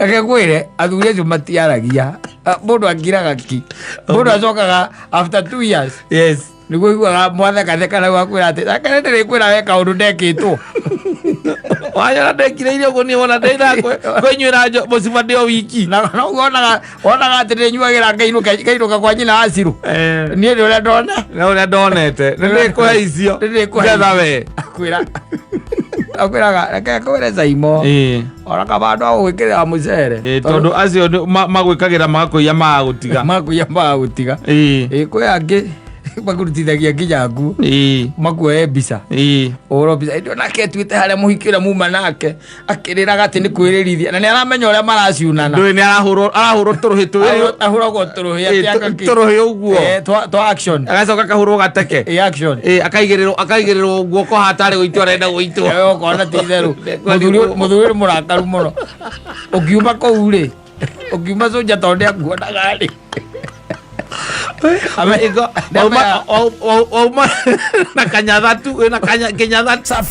Akakwire athuri acio matiaragia mundu akiraga ki mundu acokaga after 2 years. Yes. Niguo iguaga mwathekatheka na gwakwira ati akana ndirikwira weka undu ndekitwo wanyona ndekire irio guo ni wona ndeira kwenywira muciba ndio wiki na wonaga ati ndinyuagira ngainuka kwa nyina Asiru. Nie ndi uria ndona na uria ndonete ndikuhe icio ngetha we akwiraga reke kwire Zaimo oraka bandu agwikirira mucere tondu acio magwikagira magakuia magutiga kwi angi makurutithagia nginya nguo makuoe mbica oro mbica ndio nake twite haria muhikira muma nake akiriraga ati ni kwirĩrithia na ni aramenya uria maraciunana ndui ni arahurwo turuhi ahuragwo turuhi ati turuhi uguo to action agacoka kahurwo gateke action akaigirirwo guoko hatari guitwo arenda guitwo ukona ti theru muthuri murakaru muno ukiuma kou ri ukiuma soja tonde akuonaga ri na kanyathatu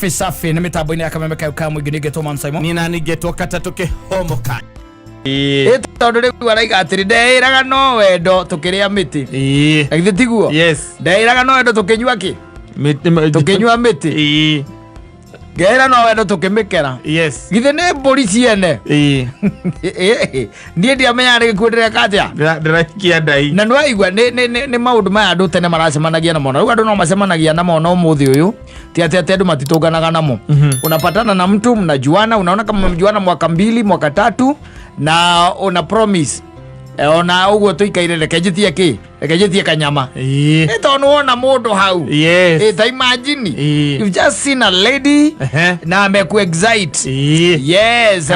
safi na mitambo-ini ya Kameme Kauka mwingi nigetwo Mama Simon nina nigetwo Katatu Kihomoka tondu riu araiga atiri ndeiraga no wendo tukiria miti githĩ tiguo ndeiraga no wendo tukinyua ki tukinyua miti ngera no wendo tukimikera githĩ nĩ mbũri ciene niĩ ndiamenya gĩkuũ ndĩreka atĩa ndĩraikia ndai na nĩwaigua nĩ maũndũ maya andũ tene maracemanagia namo na rĩu andũ no macemanagia namo na ũmũthĩ ũyũ ti atĩ andũ matitũnganaga namo. Unapatana na mtu mnajuana, unaona kama mnajuana mwaka 2 mwaka 3 na una promise ona uguo tuikaire rekejitie kanyama tondu wona mundu hau ta imagine you've just seen a lady na ameku excite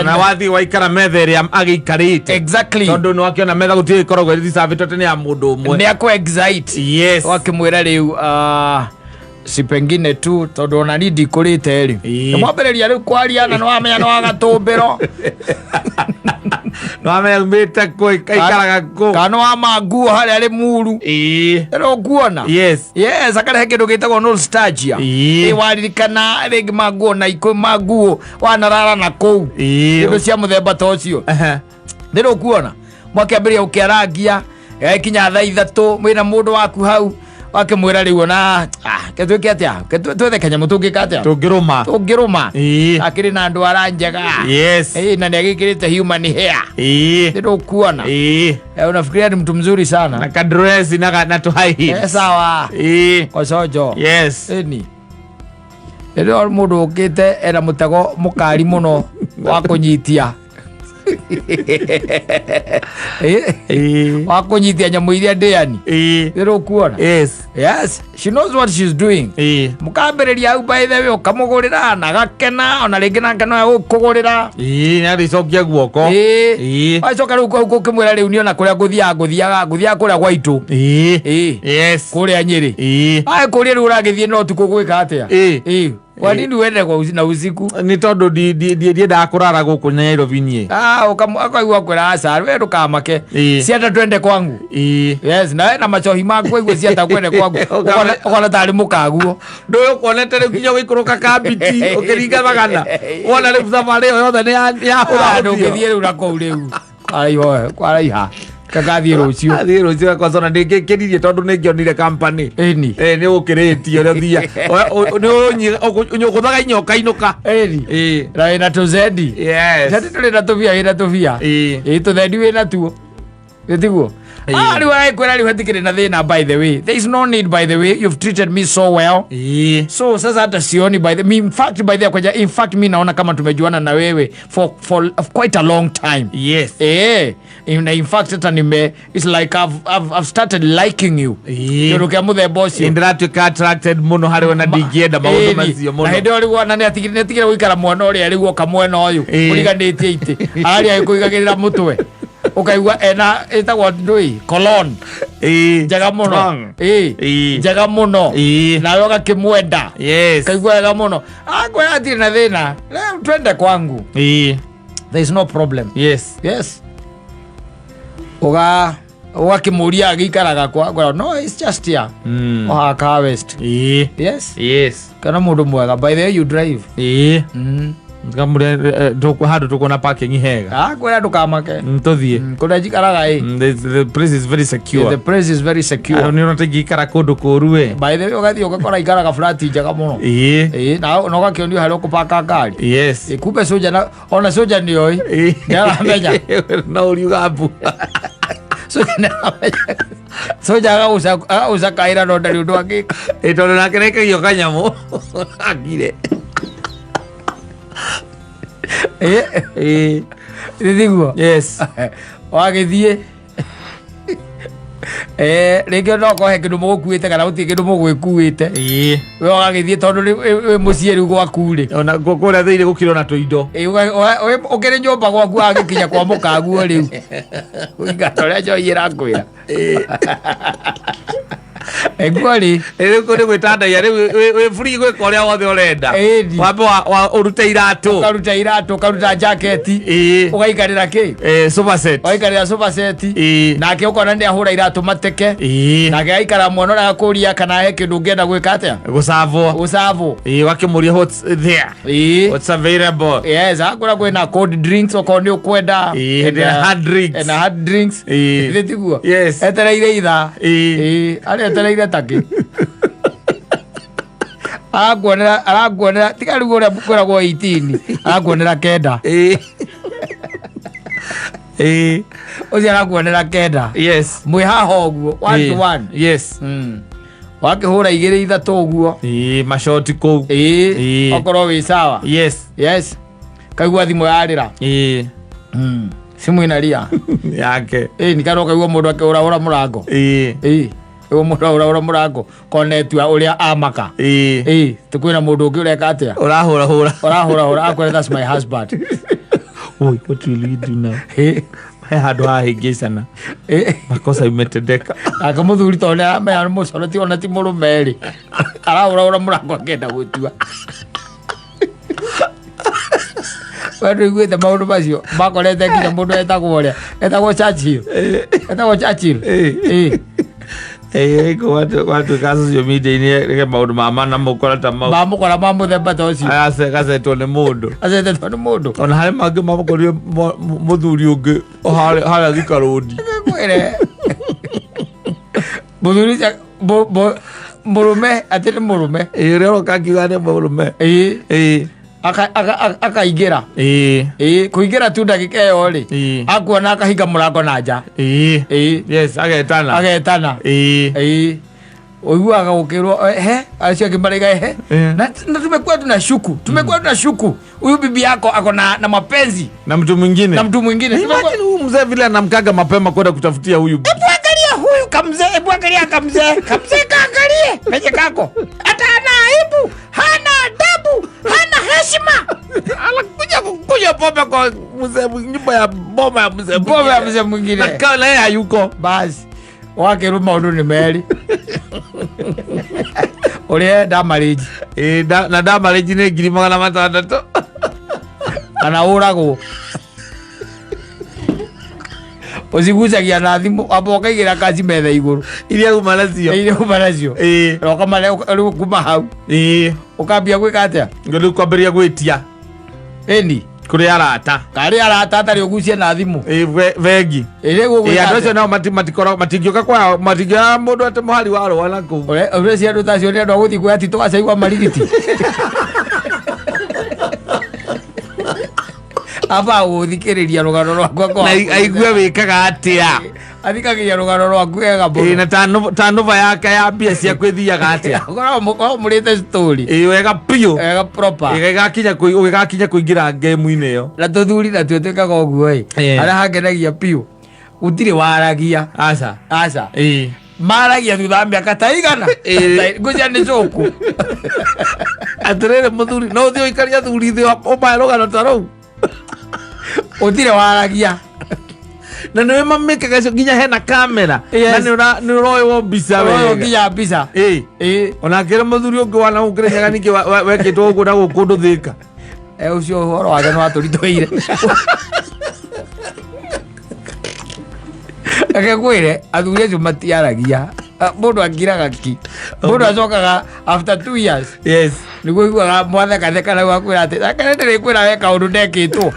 na wathi waikara metha ria agiikarite exactly tondu no akiona metha gutie ikoragwo ri service ni ya mundu umwe ni aku excite wakimwira riu si pengine tu tondu ona ni ndikurite ri mwambiriria riu kwaria na no amenya no agatumbiro no amenya mbita ko ikaraga ko kano amaguo hari ari muru ero kuona akarehe kindu gitagwo nostalgia waririkana rigi maguo na iko maguo wanarara na kou ndio cia muthemba ta ucio ndiro kuona mwakiambiria ukiarangia kinya thaa 3 mwina mundu waku hau wakimwira riu na ketwike atia twethe kanyamu tungika atia tungiruma akiri na ndwara njega na niagikirite human hair ndio kuona unafikiria ni mtu mzuri sana na kadress na to high heels sawa kosojo ni ndio mundu ukite era mutego mukari muno wa kunyitia wakunyitia nyamu iria ndiani ndio kuona she knows what she's doing mukambiriria au by the way ukamugurira na gakena ona ringi na ngano ya ukugurira na ricokia guoko acoka riu ko kimwira riu niona kuria nguthiaga kuria gwaitu kuria Nyeri kuria riu uragithie no tuko gwika atia kwa nini uende kwa na usiku ni tondu ndiendaga kurara guku Nairobi nie akaigua kwira aca we ndukamake cienda twende kwangu na macohi maku igua cienda kwende kwangu ukona tari mukaguo nduyu kuonete riu nginya guikuruka kabiti ukiringa magana wona riu thamari yo yothe ni ya ndungithie riu nakou riu aiho kwaraiha kagathie rucio kwa zona ndikiririe tondu ningionire company ni ukiritie ro thia ni ukuthaga inyoka inuka na ina tuzendi tati tuli na tuvia tuthendi wina tuo etiguo riu aikwira riu hatikiri na thina. By the way, there is no need. By the way, you've treated me so well so sasa hata sioni by the in fact mi naona kama tumejuana na wewe for quite a long time. In fact hata it's like I've started liking you yurukia muthemba ucio indiratuika attracted muno hari wona ndingienda maundu macio muno na hindi riu wana netigire guikara mwena uria riu oka mwena uyu uriganitie ite ari aikuigagirira mutwe ukaigua ena etagwo ndui colon njega muno njega muno na yo gakimwenda kaigua wega muno akwira atiri na thina twende kwangu there is no problem ugakimuria agikaraga kwa no it's just here Oakhaka West kana mundu mwega. By the way, you drive Ngamure handu tukona parking hega. Kwenda ndukamake. Tuthie. Kuna jikaraga The place is very secure. The place is very secure. Ni unataka ikara kundu kuru By the way ugathi ugakora ikaraga flat njega muno. Na ugakionio hari ukupaka ngari. Yes. Kumbe soja ona soja ni oi. Ndaramenya. Na uriuga mbu. Soja agauca kaira no ndari undu angika. Tondu nake rekagio kanyamu agire. Nithiguo. Yes. Wagithie rĩngĩ no kohe kĩndũ mũgũkuĩte kana gũtirĩ kĩndũ mũgwĩkuĩte we wagagĩthiĩ tondũ wĩ mũciĩ rĩu gwaku rĩ ona kũrĩa thĩinĩ gũkĩrĩ na tũindo ũkĩrĩ nyũmba gwaku wagĩkinya kwa mũkaguo rĩu ũingata ũrĩa njohi ĩrakwĩra Eguo rĩ rĩu nĩ gwĩtandagia rĩu wĩ free gwĩka ũrĩa wothe ũrenda wambe ũrute iratũ ũkaruta jaketi ũgaikarĩra kĩ sofa set ũgaikarĩra sofa set nake ũkona nĩ ahũra iratũ mateke nake aikara mwana ũrĩa akũria kana he kĩndũ ũngĩenda gwĩka atĩa gũcavwo wakĩmũria what's there what's available akũra kwĩna cold drinks okorwo nĩ ũkwenda and hard drinks tiguo yes etereire ithaa arĩa etereire takĩ arakuonera tiga rĩu ũrĩa kwĩragwo 18 arakuonera 9 ũcio arakuonera 9 yes mwĩ haha ũguo 1 to 1 yes wakĩhũra 2-3 ũguo macoti kũu okorwo wĩ sawa yes kaigua thimũ yarĩra simu inalia yake nikaroka kaigua mũndũ akĩhũrahũra mũrango ũguo mũndũ ahũrahũra mũrango konetua ũrĩa amaka kwĩna mũndũ ũngĩ ũreka atĩa ũrahũrahũra akwĩra that's my husband. What will we do now? Handũ hahĩngĩcana makosa imetendeka akamũthuri tondũ nĩaramenya nĩ mũcoroti ona ti mũrũme rĩ arahũrahũra mũrango akĩenda gũtua wendo iguĩte maũndũ macio makorete nginya mũndũ etagwo ũrĩa etagwo Churchill gwatuĩka social media-inĩ reke maũndũ mamana mũkora ta mamũkora ma mũthemba ta ũcio agacetetwo nĩ mũndũ ona harĩ mangĩ mamũkorire mũthuri ũngĩ harĩa Thika Road mũthuri mũrũme atĩ nĩ mũrũme ũrĩa ũroka akiuga nĩ mũrũme akaingĩra kũingĩra tu ndagĩka ĩyo rĩ akuona akahinga mũrango na nja agetana ũiguaga gũkĩrwo acio akĩmaraiga na tumekuwa tunashuku huyu bibi yako ako na mapenzi na mtu mwingine imagine huyu mzee vile anamkaga mapema kwenda kutafutia huyu huyu kamzee kaangalie penye kako hata hana aibu hana adabu hana heshima anakuja pombe kwa nyumba ya boma ya mzee mwingine na naye hayuko basi wakĩruma maũndũ nĩ merĩ ũrĩa ndamarĩji na ndamarĩji nĩ 600 kana ũragwo ũcigucagia na thimũ amba ũkaigĩra kaci metha igũrũ iria uma nacio rĩu kuma hau ũkambia gwĩka atĩa rĩu kwambĩrĩria gwĩtia kũrĩ arata atarĩ ũgucie na thimũ vengi andũ acio nao matingĩũka kwao matingĩoya mũndũ atĩ mũhari warũa na kũu ũreci andũ tacio nĩ andũ agũthiĩ kuoya tito gacaigua marigiti aba gũthikĩrĩria rũgano rwakwa na aigue wĩkaga atĩa athikagĩria rũgano rwaku wega mũno na tanuba yake ya mbia cia kwĩthiaga atĩa korwo mũrĩte story wega piũ wega proper ũgĩgakinya kũingĩra ngemu-inĩ ĩyo na tũthuri natuo twĩkaga ũguo arĩa hangenagia piũ gũtirĩ waragia aca maragia thutha wa mĩaka ta igana ngũcia nĩ cũku atĩrĩrĩ mũthuri no ũthiĩ ũikaria thuri thĩ ũmae rũgano ta rũu ũtirĩ waragia na nĩwe mamĩkaga icio nginya hena kamera na nĩ ũroywo mbica wega nginya mbica ona akĩrĩ mũthuri ũngĩ wana gũkĩrĩ nyaga ningĩ wekĩtwo ũguo na gũkũ ũndũ Thĩka ũcio ũhoro wake nĩ watũritũhĩire reke kwĩre athuri acio matiaragia mũndũ angiraga ki mũndũ acokaga after 2 years niguo igua mwatheka na gwakwira ati akare ndirikwira weka undu ndekitwo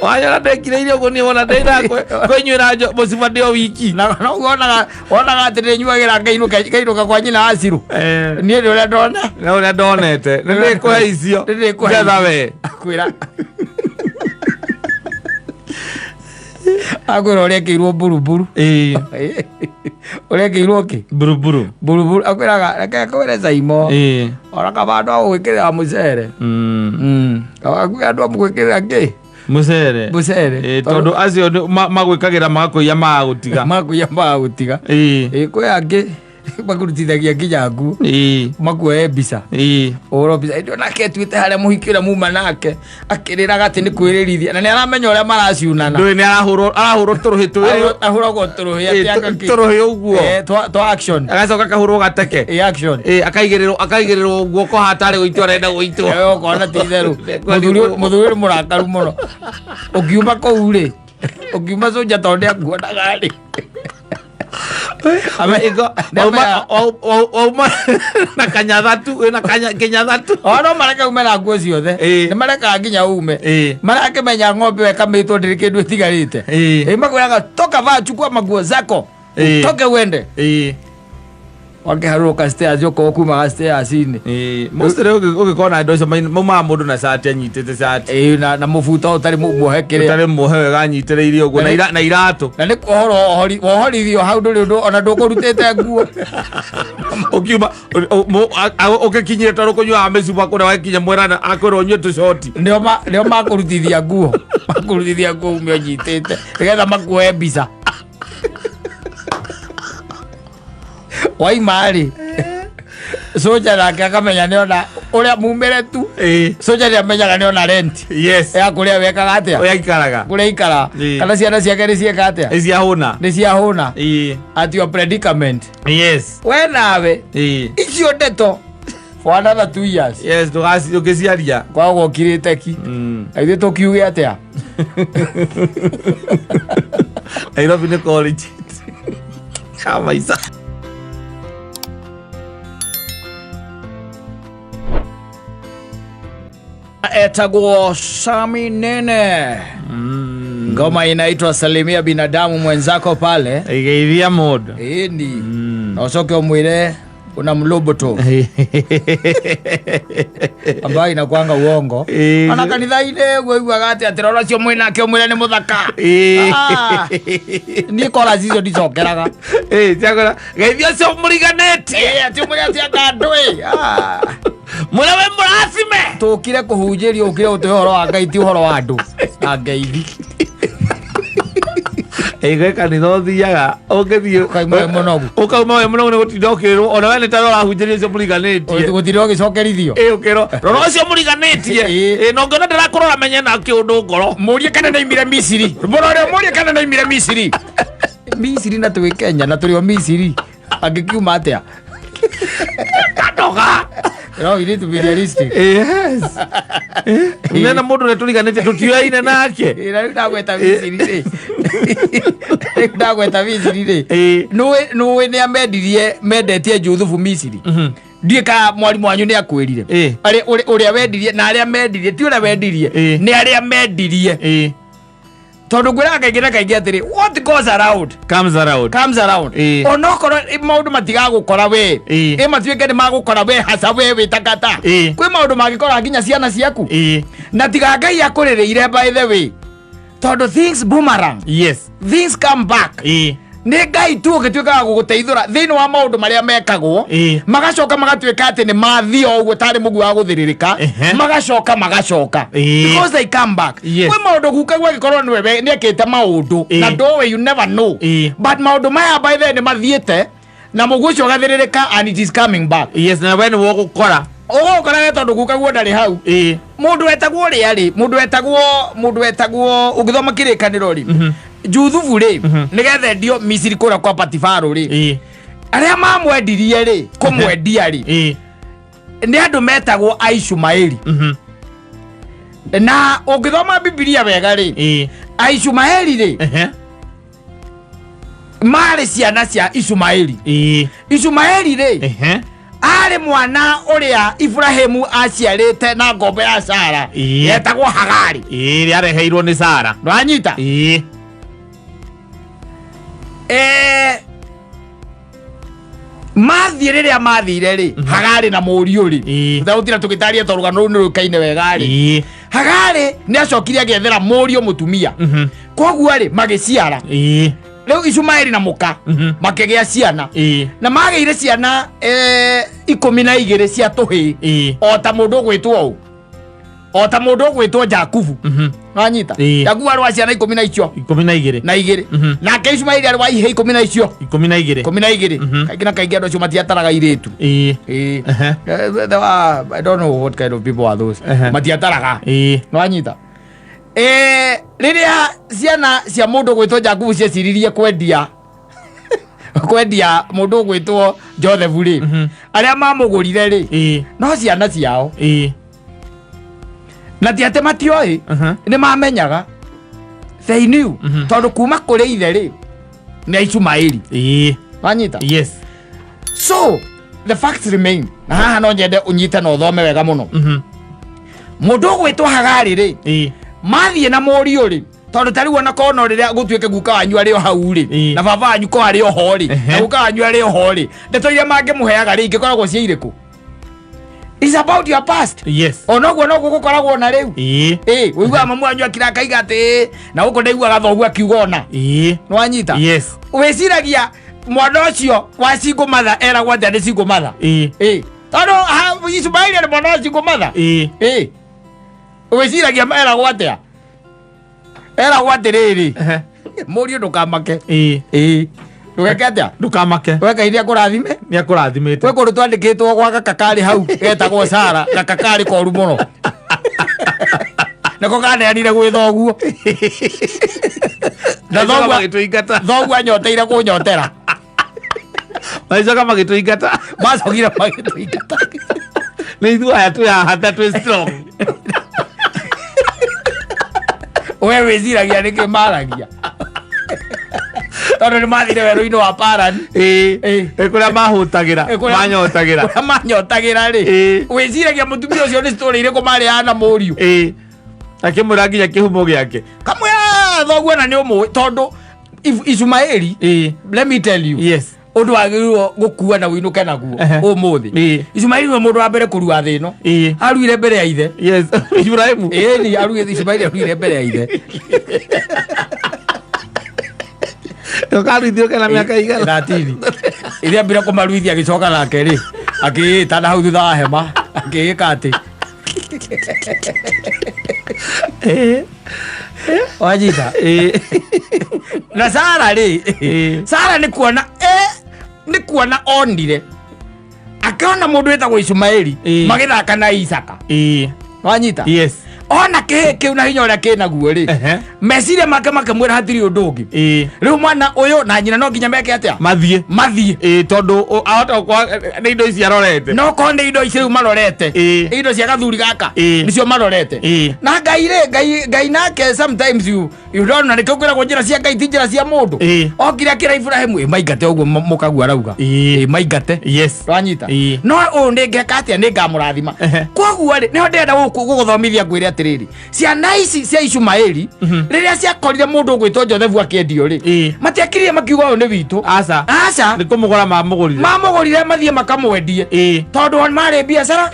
wanyora ndekire irio guni wona ndeira kwenywira muciba ndio wiki na wonaga ati ndinyuagira ngainuka kwa nyina Asiru nie ndi uria ndona na uria ndonete ndikuhe icio ngetha we akwira akwira urekeirwo buruburu urekeirwo ki buruburu akwiraga reke kwire Zaimo ora kabando agwikirira mucere akwira andu amugwikirira ki mucere tondu acio magwikagira magakuia magutiga kwi angi makurutithagia nginya nguo makuoe mbica oro mbica ndio nake twite haria muhiki uria muma nake akiriraga ati ni kwirĩrithia na ni aramenya uria maraciunana ndui ni arahurwo turuhi ahuragwo turuhi ati turuhi uguo to action agacoka kahurwo gateke action akaigirirwo guoko hatari guitwo arenda guitwo ukona ti theru muthuri murakaru muno ukiuma kou ri ukiuma soja tonde akuonaga ri na kanyathatu na kinyathatu no mareka ume na nguo ciothe ni mareka nginya ume marakimenya ng'ombe wekamitwo ndiri kindu itigarite makwiraga toka vaa chukua maguo zako toke wende wakiharuruka stairs yoko kuma stairs ini mostly ukikona ndo mama mundu na shati anyitete shati na mufuta utari muhekere utari muhewe ganyitire uguo na iratu na ni wohorithio hau nduri undu ona ndukurutite nguo ukiuma ukikinyire toro kunywa amecuba kuna wakinya mwerana akwirwo nywe tu shoti ndio makurutithia nguo umio nyitite nigetha makuoe mbica waimari soja nake akamenya niona uria mumire tu soja ni amenyaga niona rent ya kuria wekaga atia uria ikaraga kuria ikara kana ciana ciake ni cieka atia ni ciahuna at your predicament we nawe icio ndeto for another 2 years tukiciaria kwa gukirite ki aithe tukiuge atia Nairobi ni college kama isa etagwo Sami Nene ngoma inaitwa Salimia Binadamu Mwenzako pale igeithia mundu ni na ucoke umwire una mloboto ambayo inakuanga uongo ana kanitha-ini gweiguaga ati atirora cio mwinake umwire ni muthaka ni kora cicio ndicokeraga ciakora geithia cio muriganete ati umwire ati akandui mura we muracime tukire kuhunjirio ukire utuhe horo wa Ngai ti horo wa andu na ngeithi ege kanitha uthiaga ungithio ukauma we munogu ni gutinda ukirwo ona we ni ta urahunjirio cio muriganetie gutinda ugicokerithio ukirwo rora ucio muriganetie no ngona ndirakurora menye na kiundu ngoro murie kana ndaimire Misiri murore murie kana ndaimire Misiri Misiri na twi Kenya na turi o Misiri angikiuma atia katoga no you need to be realistic nena mundu ne tuliganete tutioine nake ira ndagweta Misiri ndagweta Misiri no ni mendetie Juthufu Misiri ndie ka mwarimu wanyu ni akwirire uria wendirie na aria mendirie ti uria wendirie ni aria mendirie tondu ngwira kaingĩ atiri what goes around comes around onokoro maundu matigagukora we matuike ni magukora we hasa we witakata kwi maundu magikora nginya ciana ciaku na tiga Ngai akurireire by the way tondu things boomerang things come back ni Ngai tu ugituika guguteithura thiini wa maundu maria mekagwo magacoka magatuika ati ni mathio uguo tari mugu wa guthiririka magacoka because they come back kwi maundu gukagwa gikorwo ni ekite maundu na dowe you never know but maundu maya by the ni mathiete na mugu ucio gathiririka and it is coming back na we ni wo gukora ugukora tondu gukagwo ndari hau mundu wetagwo riari mundu wetagwo ugithoma kirikaniro ri Juthufu ri nigethe ndio Misiri kura kwa Patifaru ri aria mamwendirie ri kumwendia ri ni andu metagwo Aishumaeli na ugithoma Biblia wega ri Aishumaeli ri mari ciana cia Ishumaeli ri Ari mwana uria Ibrahimu aciarite na ngombe ya Sara yetagwo Hagari yareheirwo ni Sara ndwanyita mathie riria mathire ri Hagari na Mũriũ ri thagutira tugitaria to rugano ni rukaine wega ri Hagari ni acokire agethera Mũriũ mutumia koguo ri magiciara Leo Ishumaeli na Muka makegea ciana na mageire ciana 12 cia tuhi ota mundu gwitwo Jakubu nanyita Jakubu arwa ciana 12 na igire na ke Ishumaeli arwa ihe 12 kaigina kaigi andu acio matiataraga iritu I don't know what kind of people are those matiataraga nanyita riria ciana cia mundu gwitwo Jakubu cieciririe kwendia mundu gwitwo Joseph ri aria mamugurire ri no ciana ciao na tiate matioi ni mamenyaga they knew tondu kuma kuri ithe ri ni Ishumaeli wanyita yes so the facts remain na haha no nyende unyite no thome wega muno mundu gwitwo Hagari ri mathie na Mũriũ ri tondu tari wona kono riria gutuike guka wanyu ari o hau ri na baba wanyu ko ari o ho ri na guka wanyu ari o ho ri ndeto iria mange muheaga ri ngikoragwo cia iriku is about your past yes onoguo no gukoragwo na riu uigua mamu wanyu akira kaiga ati na guko ndaigua gathogu akiugona nwanyita yes weciragia mwana ucio wa single mother eragwo ati ni single mother tondu Ishumaeli ni mwana wa single mother weciragia eragwo atia eragwo atiriri Mũriũ ndukamake ndugeke atia ndukamake weka iria kurathime ni akurathimite we kundu twandikitwo gwa gakakari hau getagwo Sara gakakari koru muno nako kaneanire gwithoguo na thoguo anyoteire kunyotera maicoka magituingata macokire magituingata ni ithuaya twihahata twi strong we wiciragia niki maragia tondu ni mathire werũ-inĩ wa Paran kuria mahutagira manyotagira ri wiciragia mutumia ucio ni story iriku mariana na Mũriũ akimwira nginya kihumo giake kamwira thoguo na ni umwe tondu Ishumaeli let me tell you yes undu agirwo gukua na winuke naguo umuthi Ishumaeli ni mundu wa mbere kurua thi no aruire mbere ya ithe yes Ibrahimu ni aruire Ishumaeli aruire mbere ya ithe yokaruithio kana miaka igana 30 iria mbira kumaruithia agicoka nake ri akiita na hau thutha wa hema akiika ati wajita na Sara ri Sara ni kuona onire akiona mundu etagwo Ishumaeli magithaka na Isaka wanyita yes ona kiu na hinya uria kinaguo ri meciria make mwira hatiri undu ungi riu mwana uyu na nyina no nginya meke atia mathie tondu ahota kwa ni indo ici arorete no ko ni indo ici riu marorete indo cia gathuri gaka nicio marorete na ngai nake sometimes you don't know nikio kwira njira cia ngai ti njira cia mundu okire akira Ibrahimu maingate uguo mukagua rauga maingate yes wanyita no u ngeka atia ni ngamurathima koguo ri niho ndenda guguthomithia ngwire atiriri ciana ici cia Ishumaeli riria ciakorire mundu gwitwo Joseph akiendio ri matiakirire makiuga uyu ni witu aca ni kumugora mamugorire mathie makamwendie tondu mari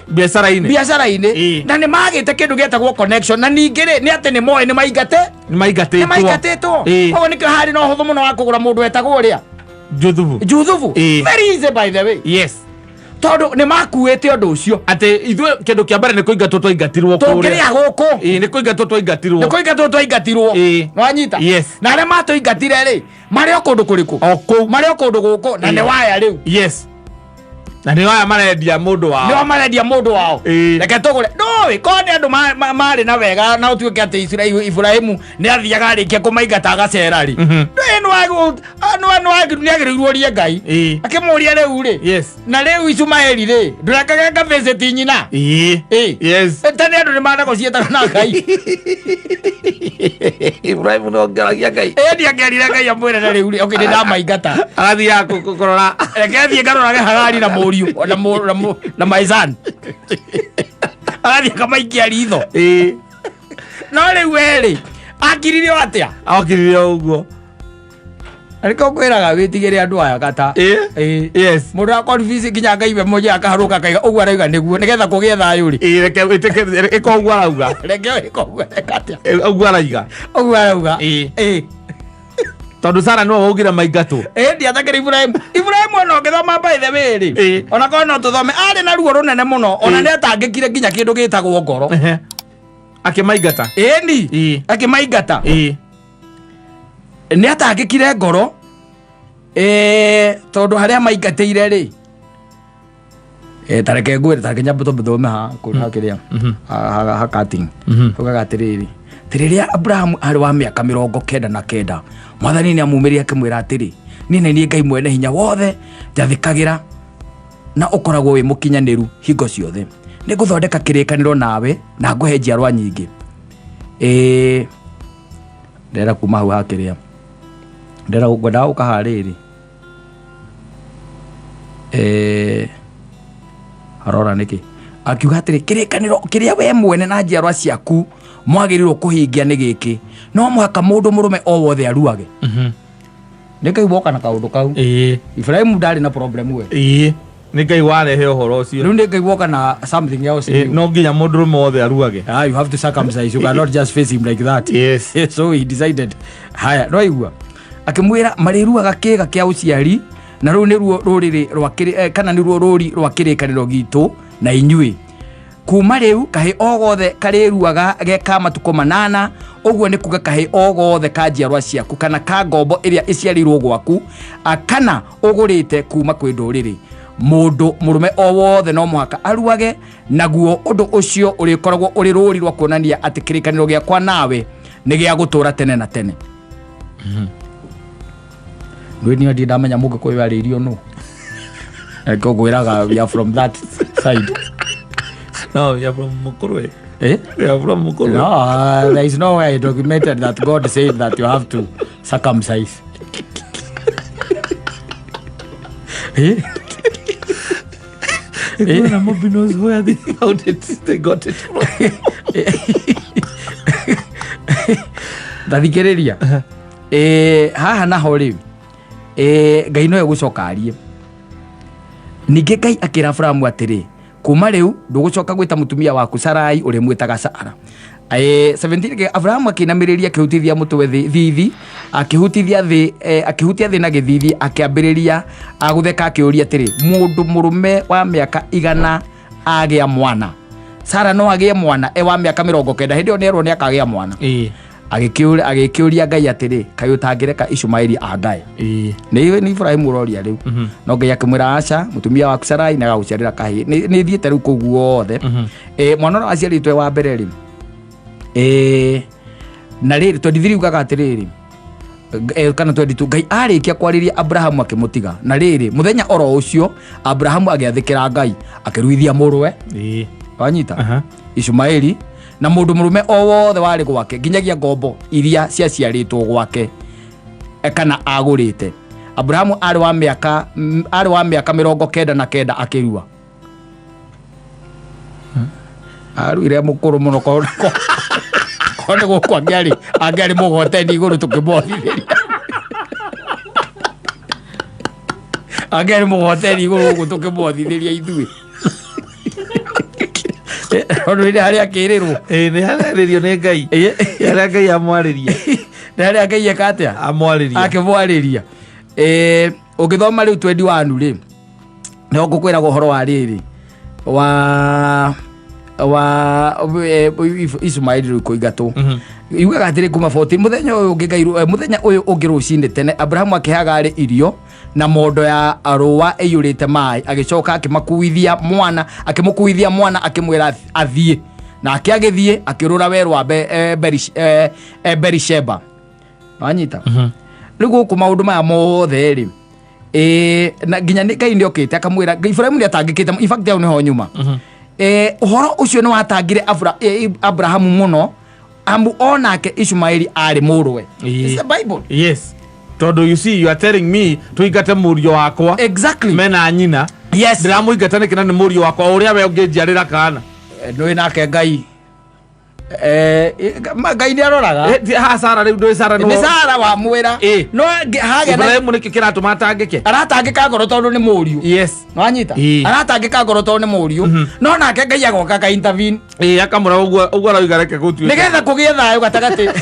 biacara-ini na ni magite kindu getagwo connection na ningi ri ni ati ni moe ni maingatitwo koguo nikio hari no huthu muno wa kugura mundu etagwo ria Juthubu very easy by the way yes tondu ni makuite undu ucio ati ithwe kindu kia mbere ni kuingatwo twaingatirwo tukiria guku ni kuingatwo twaingatirwo nwanyita na aria matuingatire ri mari o kundu kuriku mari o kundu guku na ni waya riu yes na ni waya marendia mundu wao reke tugure no konde andu mari na wega na utuike ati Ibrahimu ni athiaga arikia kumaingata agacera ri no agirwo ria Ngai akimuria riu ri na riu Ismaeli ri ndurakaga visit nyina yes tani andu ni mana gocietaga na Ngai Ibrahim no ngaragia Ngai ndi angerire Ngai amwire na riu ri okay ndi ndamaingata agathia kurora reke ngarorage Hagari na muriu na Maizan agathia kamaikia ritho no riu weri akiririo atia akiririo uguo ariko kwiraga witigire andu aya kata yes mundu akonfisi kinya Ngai we moja akaharuka kaiga uguo arauga niguo nigetha kugie thayu ri reke witike iko uguo arauga reke iko uguo atia uguo arauga tondu Sara no ugira maingatwo ndi atakire Ibrahim no ngithoma by the way ri ona ko no tuthome ari na ruo runene muno ona ni atangikire kinya kindu gitagwo ngoro akimaingata ndi akimaingata ni atangikire ngoro tondu haria maingateire ri tareke ngwire tareke nyambuto thome ha kuna kiria ha cutting tugaga atiriri tiriria Abraham ari wa miaka 99 mwathani ni amumiria akimwira atiri ni Ngai mwene hinya wothe jathikagira na ukoragwo wi mukinyaniru hingo ciothe ni guthondeka kirikaniro nawe na nguhe njiarwa nyingi ndera kuma hau hakiria ndera gwenda ukahariri harora niki akiuga atiri kirikaniro kiria we mwene na njiarwa ciaku mwagirirwo kuhingia ni giki no muhaka mundu murume o wothe aruage ni Ngai woka na kaundu kau Ibrahim ndari na problem we ni Ngai warehe uhoro ucio riu ni Ngai woka na something else no nginya mundu rume wothe aruage you have to circumcise you cannot just face him like that yes so he decided haya no igua akimwira mariruaga kiga kia uciari na riu ni ruo ruriri rwa kana ni ruo ruri rwa kirikaniro gitu na inyui kuma riu kahe ogothe kariruaga geka matuko 8 uguo ni kuga kahe ogothe kanjiarwa ciaku kana ka ngombo iria iciarirwo gwaku akana ugurite kuma kwi nduriri mundu murume o wothe no muhaka aruage naguo undu ucio urikoragwo uri ruri rwa kuonania ati kirikaniro giakwa nawe ni gia gutura tene na tene ni ndi ndamenya muge ko yaririo no eko gwiraga we are from that side no you are from Mukurwe you are from Mukurwe no there is no way documented that God said that you have to circumcise Nobody knows where they got it from. Ndathikiriria haha naho riu Ngai no egucoka arie ninge Ngai akira Abraham atiri kuma riu ndugucoka gwita mutumia waku Sarai uri mwitaga Sara 17 Abraham akinamiriria akihutithia mutwe thithi akihutithia thi na githithi akiambiriria agutheka akiuria atiri mundu murume wa miaka 100 agia mwana Sara no agie mwana wa miaka 90 hindi o nerwo ni akagia mwana agikiuria Ngai atiri kayo utangireka Ismaili agae ni Ibrahim uroria riu no Ngai akimwira aca mutumia waku Sarai na gaguciarira kahi ni thiete riu kuguo othe mwana no aciaritwe wa mbere ri na riri twendithiri ugaga atiriri kana twendithu Ngai arikia kwariria Abraham akimutiga na riri muthenya oro ucio Abraham agiathikira Ngai akiruithia murwe wanyita Ismaili na mundu murume o wothe wari gwake nginyagia ngombo iria ciaciaritwo gwake kana agurite Abraham ari wa miaka 99 akirua aruire mukuru muno kone gukwa angari mugoteni iguru tukimothitheria angari mugoteni iguru tukimothitheria ithui Ondo ri haria akirirwo ni hararirio ni Ngai haria Ngai amwariria haria Ngai ekatia amwariria akimwariria ugithoma riu 21 ri no ngukwira uhoro wa riri wa Ismaili riu kuingatwo iugaga atiri kuma 14 muthenya uyu ngigairu muthenya uyu ungi rucinde tene Abraham akihaga ari irio na mondo ya aruwa eyurite mai agicoka akimakuithia mwana akimwira athie na akigithie akirura werwa Berisheba wanyita rä gå kå maå ndå maya mothe rä na nginya Ngai nä okite akamwira Ibrahimu nä atangä kä te nä ho nyuma å horo å cio nä watangire Abrahamu må no amu onake Ishumaeli arä må rwe. Yes, tondu you see you are telling me tuigate murio wakwa exactly mena nyina. Yes, ndira muigate nikina ni murio wakwa uria we unginjiarira kana ndui nake Ngai Ngai nä aroraga ha Sara rä u ndå Sara nä Sara wa mwä no Ibrahimu nä kä kä ratå matangä ke aratangä ka ngoro tondå nä må riå. Yes, no anyita aratangä ka ngoro tondå nä må riå no nake Ngai agoka ka intervene akamå ra å guo aroiga reke gå tuä nä getha kå gä e thayå gatagatä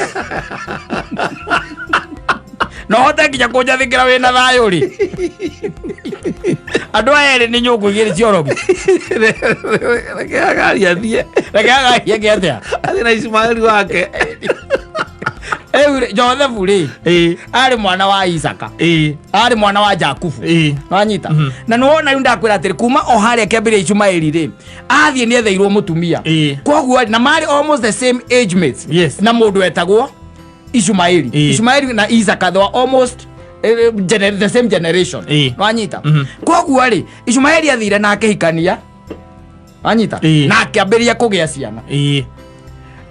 no hote nginya kå njathä kä ra wä na thayå rä andå aya erä nä nyå ngå igä rä ciorogi reke agaria thiä kä atä athä na Ishumaeli wake Josefu rä arä mwana wa Isaka arä mwana wa Jakubu wanyita na nä wona rä u ndakwä ra atä rä kuma o harä a kä ambä rä Ishumaeli rä athiä nä etheirwo må tumia koguo na marä almost the same age mates na må ndå etagwo Ishumaeli na Isaka they were almost the same generation wanyita koguo rĩ Ishumaeli athire na akĩhikania wanyita na akĩambĩrĩria kũgĩa ciana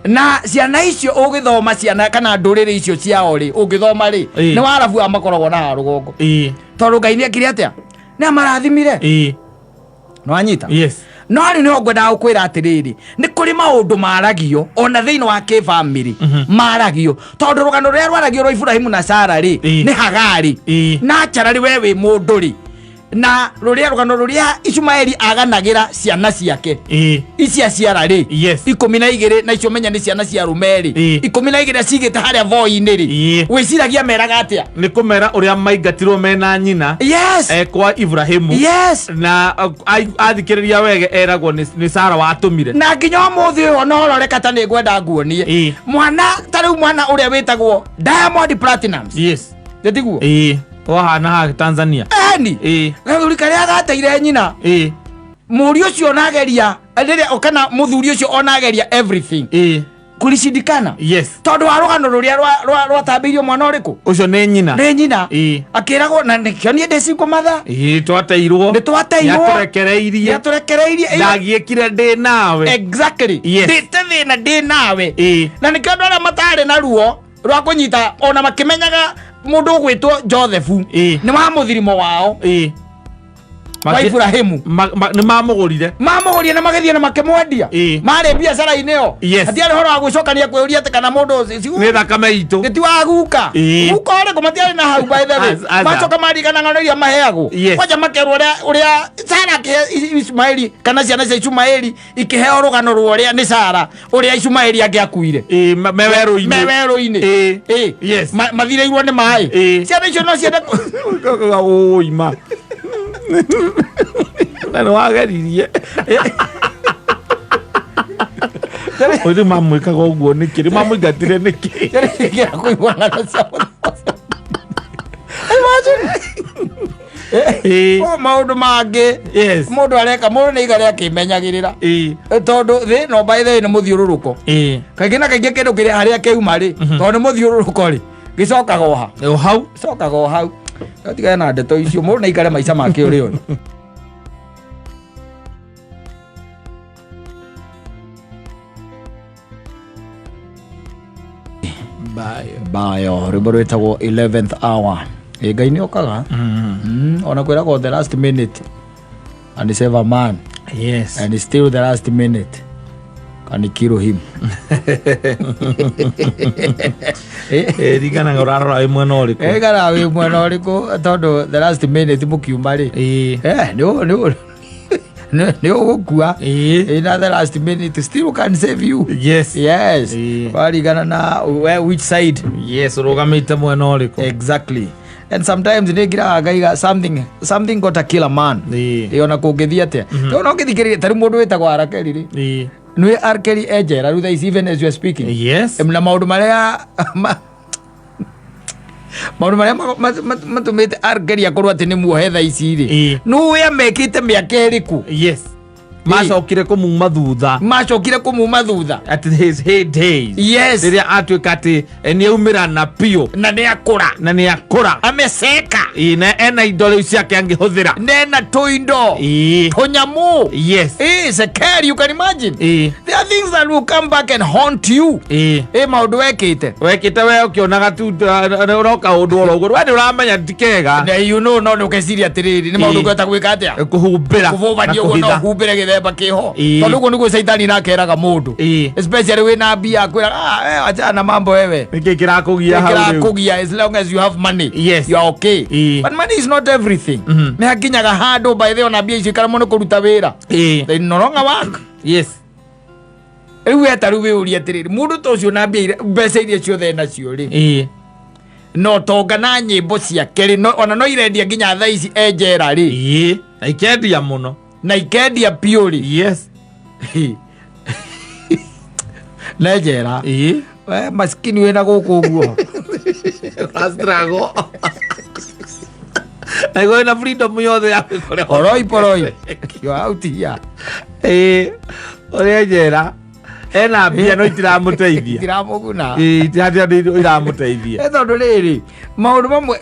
na ciana icio ũgĩthoma ciana kana ndũrĩrĩ icio ciao rĩ ũngĩthoma rĩ nĩ warabu amakoragwo na rũgongo tondũ Ngai nĩ akĩrĩ atĩa nĩ amarathimire wanyita no rĩ nĩ ngwendaga gũkwĩra atĩrĩrĩ nĩ kũrĩ maũndũ maragio ona thĩinĩ wa kĩbamĩrĩ maragio tondũ rũgano rũrĩa rwaragio rwa Ibrahimu na Sara rĩ nĩ Hagari na Charari we wĩ mũndũ rĩ na rũgano rũrĩa Ishumaeli aganagĩra ciana ciake icia ciara rĩ 12 na icio menya nĩ ciana cia rũme rĩ 12 cigĩte harĩa voi-inĩ rĩ wĩciragia meraga atĩa nĩ kũmera ũrĩa maingatirwo mena nyina kwa Ibrahimu na athikĩrĩria wege eragwo nĩ Sara watũmire na nginya ũmũthĩ ũyũ no ũroreka ta nĩ ngwenda nguonie mwana ta rĩu mwana ũrĩa wĩtagwo Diamond Platnumz ndĩtiguo wahana ha Tanzania gathuri karĩa agateire nyina mũriũ ũcio onageria rĩrĩa kana mũthuri ũcio onageria everything kũricindikana tondũ wa rũgano rũrĩa rwatambĩirio mwana ũrĩkũ ũcio nĩ nyina akĩragwo na nĩkĩo niĩ ndĩcikũmatha twateirwo nĩatũrekereirie ndagiĩkire ndĩ nawe ndĩte thĩna ndĩ nawe na nĩkĩo andũ arĩa matarĩ na ruo rwa kũnyita ona makĩmenyaga mũndũ ũgwĩtwo Josefu nĩ wa mũthirimo wao wa Ibrahimu nĩ mamũgũrire na magĩthiĩ na makĩmwendia marĩ biacara-inĩ ĩyo hatiarĩ horo wa gwĩcokania kwĩũria atĩ kana mũndũ nĩ thakame itũ nĩ ti wa guka ũrĩkũ matiarĩ na hau by the way macoka marigana ng'ano iria maheagwo kwanja makerwo ũrĩa Sara akĩhe Ishumaeli kana ciana cia Ishumaeli ikĩheo rũgano rwa ũrĩa nĩ Sara ũrĩa Ishumaeli angĩakuire mewerũ-inĩ mathirĩirwo nĩ maĩ ciana icio no ciende ũima na nĩ wageririe ũthĩ mamwĩkaga ũguo nĩkĩ mamũingatire nĩkĩ maũndũ mangĩ mũndũ areka mũndũ nĩ iga rĩakĩmenyagĩrĩra tondũ thĩ no by the nĩ mũthiũrũrũko kaingĩ na kaingĩ kĩndũ kĩrĩa harĩa kĩuma rĩ tondũ nĩ mũthiũrũrũko rĩ gĩcokaga o hau tigane na ndeto icio mũndũ nĩ aikare maica make ũrĩ ũyũ bayo rwĩmbo rwĩtagwo 11th hour Ngai nĩ okaga ona kwĩragwo the last minute and save a man and still the last minute can kill him riganaga ũrarora wĩ mwena ũrĩkũ gara wĩ mwena ũrĩkũ tondũ the last minute mũkiuma rĩ nĩ ũgũkua na the last minute still can save you warigana na which side ũrũgamĩte mwena ũrĩkũ exactly and sometimes nĩ ngiraga ngaiga something got to kill a man ona kũngĩthiĩ atĩa tondũ no ngĩthikĩrĩria tarĩ mũndũ wĩtagwo Arakeri rĩ nĩ Arakeri enjera rutha ici even as you are speaking na maũndũ marĩa matũmĩte Arakeri akorwo atĩ nĩ muohe tha ici rĩ nĩwe amekĩte mĩaka ĩrĩkũ macokire kumuma thutha at his heydays. Yes. Riria atuika ati ni aumirana pio na nĩ akũra ameceka na ena indo riu ciake angihuthira nena tuindo tunyamu. Yes. Sekeri, you can imagine. There are things that will come back and haunt you. Maundu wekite we ukionaga tu uroka undu oroguo we uramenya tikega you know no ndukeciria atiriri ni maundu gweta gwika atia kuhumbira kuvuvania uguo no humbire githemba kiho tondu guo niguo shaitani nakeraga mundu especially wina mbia kwira achana mambo wewe niki kirakugia as long as you have money. Yes. You are okay. But money is not everything. Ni hakinyaga handu by the way na mbia icikara muno kuruta wira they no longer work. Yes. Riu etaru wiuria atiriri mundu tocio na mbia mbeca iria ciothe nacio ri no tonga na nyimbo ciake ri ona no irendia nginya thaa ici enjera ri na ikendia muno na ikendia piuri. Yes. na njera we maskini wena guku guo astrago aigo na freedom yothe ya kore poroi you out here ore njera ena mbia no itiramuteithia itiramuguna iramuteithia tondu riri maundu mamwe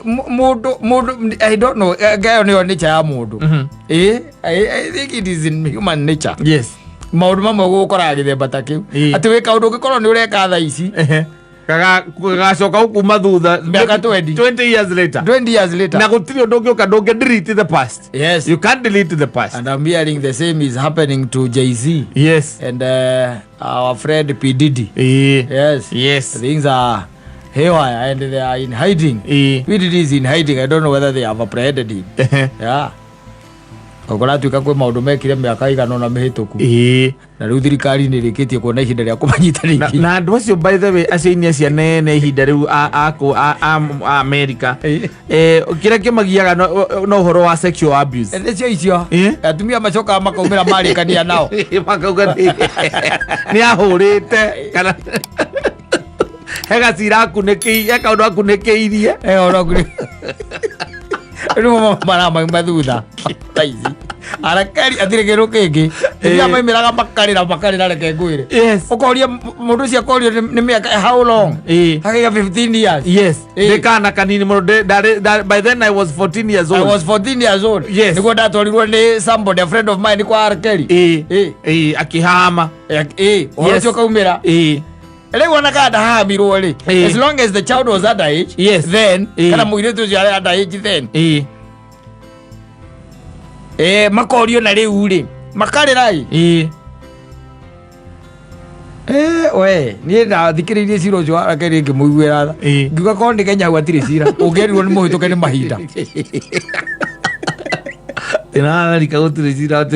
mundu I don't know gayo ni nature ya mundu I think it is in human nature. Yes. Maundu mamwe gukora githemba ta kiu ati wika undu ugikorwo ni ureka thaa ici gacoka kuma thutha miaka 20 years later na gutiri undu ungioka ndunge delete the past. Yes. You can't delete the past. And I'm hearing the same is happening to Jay-Z. Yes. And our friend P Diddy. Yes. Things are haywire and they are in hiding. P Diddy is in hiding. I don't know whether they have apprehended him. Yeah. Ogora tuika kwe maundu mekire miaka igana na mihituku na riu thirikari ni rikitie kuona ihinda ria kumanyita ringi na andu acio by the way aciini cia nene ihinda riu a America kira kimagiaga no uhoro wa sexual abuse ndecio icio atumia macoka makaumira marikania nao makauga ni ahurite kana hega cirakunĩkĩirie kaundu akunĩkĩirie riu marama mathutha taici arakari athiregeru kingi iria maimiraga makarira reke ngwire ukoria mundu cia korio ni miaka how long hakiga 15 years. Yes. Dekana kanini mundu by then I was 14 years old. I was 14 years old. Yes. Niguo ndatwarirwo ni somebody a friend of mine kwa arakari akihama ucio kaumira Riu ona kada hamirwo ri as long as the child was under age. Yes. Then kana muiritu ucio ari under age then makorio na riu ri makarirai we ni ndathikiririe cira ucio arakeri ngimuiguira tha ngiuga korwo ni Kenya gwatire cira ungerirwo ni muhituke ni mahinda America gutire cira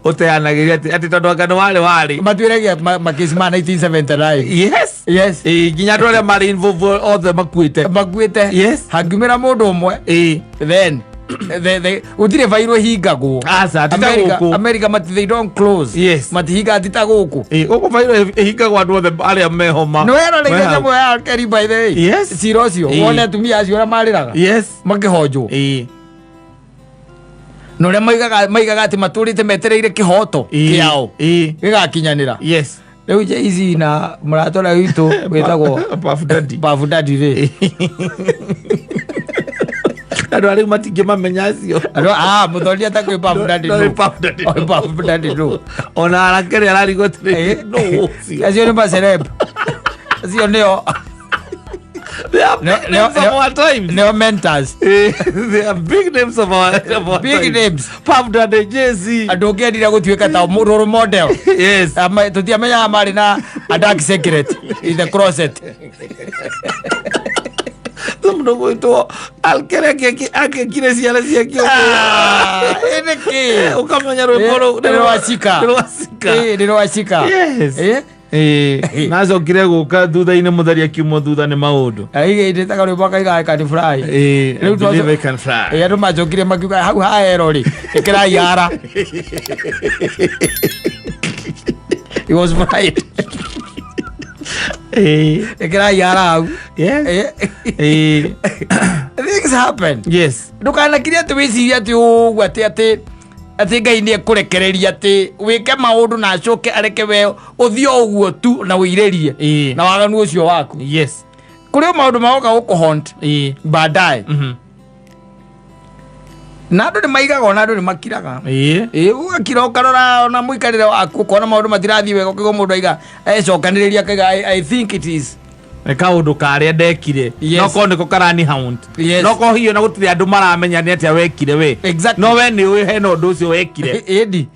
uteanagiria ati tondu angano wari matuiragia makesi ma 1979. Yes. Nginya andu aria mari involved othe makuite. Yes. Hangimira mundu umwe then utire vairo hingagwo America they don't close. Yes. Matihinga atita guku guku vairo hingagwo andu othe aria mehoma no era rege nyamwe ya keri by the way. Yes. Cira ucio wone atumia acio aria mariraga makihonjwo no ria maigaga ati maturite metereire kihoto kiao gigakinyanira. Yes. Riu Jay-Z na muratora witu witagwo Puff Daddy ri andu ari matingimamenya acio muthoria ta kwi Puff Daddy no ona arakeri ararigotire no acio ni macereb acio nio they are big names of our times. They are mentors. They are big names of our big times. Names. Puff Daddy, Jay-Z. Andu ngiendira gutuika ta role model. Yes. Tutiamenya mari na a dark secret in the closet. Mdogo wetu alkere akekire ciana ciake eneke ukamenya rwimbo ndiro washika yes nacokire guka thutha-inĩ mũtheri akiuma thutha nĩ maũndũ ndĩtaga rwĩmbo akaiga can fly rĩu can fly andũ macokire makiuga hau haero rĩ ĩkĩrai hara he was right ĩkĩrai hara hau things happen. Yes. Ndũkanakirie atĩ wĩcirie atĩ ũguo atĩ ati Ngai nĩ ekũrekereria atĩ wĩke maũndũ na acoke areke we ũthiĩ ũguo tu na wĩirerie na waganu ũcio waku. Yes. Kũrĩ maũndũ magoka gũkũhaunt baadaye. Na andũ nĩ maigaga ona andũ nĩ makiraga. Ũgakira ũkarora ona mũikarĩre waku ũkona maũndũ matirathiĩ wega ũkĩgwa mũndũ aiga ecokanĩrĩria akaiga I think it is kaundu karia ndekire no ko niko karani haunt no ko hiyo na gutire andu maramenya ni atia wekire we no we ni we he no ndu ucio wekire edi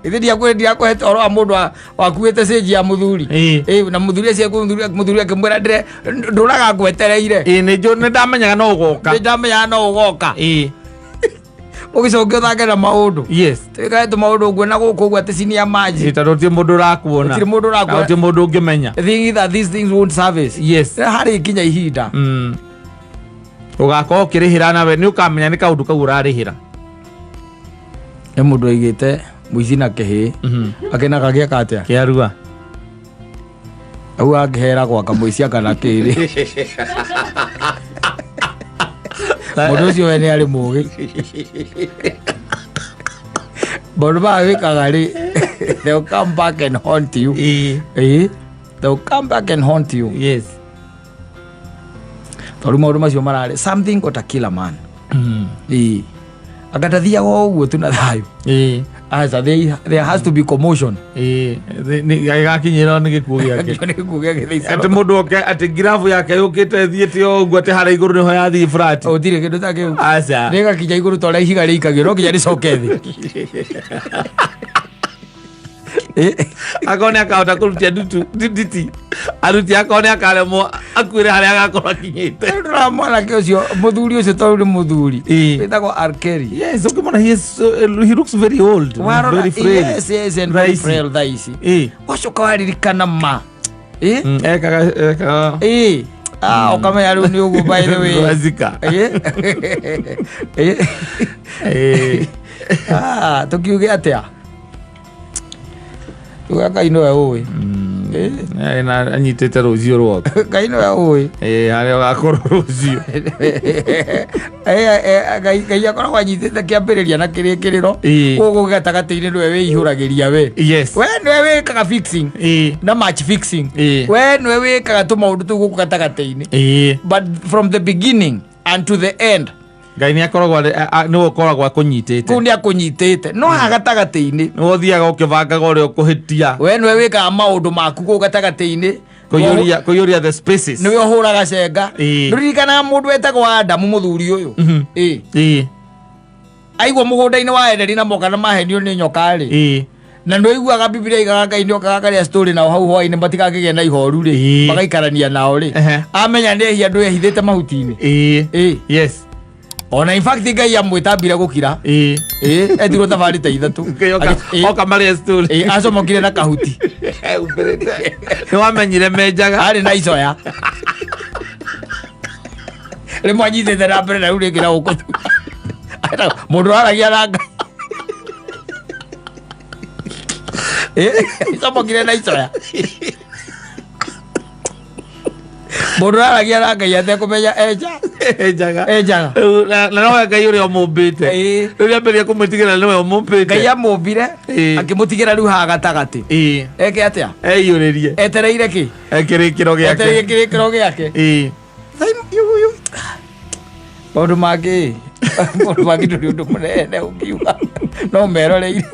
ithe dia kwete oro mundu wakuite stage ya muthuri na muthuri acio muthuri akimwira ndire nduraga ngwetereire ni jo ni ndamenyaga no ugoka ugicokia uthake na maundu tikaetu maundu uguo na guku uguo ati senior maji tarutie mundu rakuona ti mundu rakuona ti mundu ungimenya thing that these things won't service hari kinya ihinda ugako kirihira nawe ni ukamenya ni kaundu kau urarihira e mundu aigite muici na kihi akena kagia katia kiarua au angihera gwaka muici akana kiri mundu ucio we ni ari mugi maundu maya wikaga ri they will come back and haunt you. They will come back and haunt you. Yes. Tori maundu macio marare something got to kill a man. Agatathia uguo tu na thayu. As there has to be commotion. Ni gakinyira ni gikuo giake. Ni gikuo giake. Ati mundu oke ati graph yake yukite thiete uguo ati hara iguru niho yathi flat. Otire kindu ta kiu. Aca. Ni gakinya iguru tora ihiga rikagiro kinya ricoke thi. Akone akahota kurutia nditi aruti akone akaremo akwire haria agakorwo akinyite mwana ke ucio muthuri ucio tori muthuri witagwo Arkeri. Yes, okay man, he looks very old, very frail. Yes, and very frail thaisi wacoka waririkana ma ekaga ukamenya riu ni uguo by the way wazika tukiuge atia Ngai no we na anyitete rucio rwako Ngai no we haria ugakorwo rucio Ngai akoragwo anyitete kiambĩrĩria na kĩrĩkĩrĩro koguo gatagatĩ-inĩ nĩwe wĩihũragĩria we we nĩwe wĩkaga fixing na match fixing we nĩwe wĩkaga tũmaũndũ tũu gũkũ gatagatĩ-inĩ but from the beginning and to the end Ngai ni akoragwo ni ukoragwo akunyitite ku ni akunyitite no gatagatĩ-inĩ no thiaga ukivangaga uria ukuhitia we nĩwe wĩkaga maũndũ maku gũkũ gatagatĩ-inĩ kuyuria the spaces nĩwe ũhũraga cenga nĩririkanaga mũndũ wetagwo Adamu mũthuri ũyũ aigua mũgũnda-inĩ wa Edeni na moka na mahenio nĩ nyoka-rĩ na nĩ ũiguaga Biblia igaga Ngai nĩ okaga karĩa story nao hau hwaĩ-inĩ matigakĩgĩa na ihoru-rĩ magaikarania nao-rĩ amenya nĩ ehi andũ ehithĩte mahuti-inĩ yes ona in fact Ngai amwĩtambire gũkira etirwo thabarĩ ta ithatũ oka marĩa story acomokire na kahuti nĩ wamenyire menjaga arĩ na icoya rĩmwe anyitĩte na mbere na rĩu rĩngĩ na gũkũ mũndũ aragia na Ngai acomokire na icoya mũndũ aragia na Ngai atekũmenya enjaga na no Ngai uria umumbite rĩu ambĩrĩria kũmwĩtigĩra nĩwe umumbite Ngai amũmbire akĩmũtigĩra rĩu haha gatagatĩ eke atĩa eiyũrĩrie etereire kĩ kĩrĩkĩro gĩake maũndũ mangĩ ndũrĩ ũndũ mũnene ũngiuga no meroreire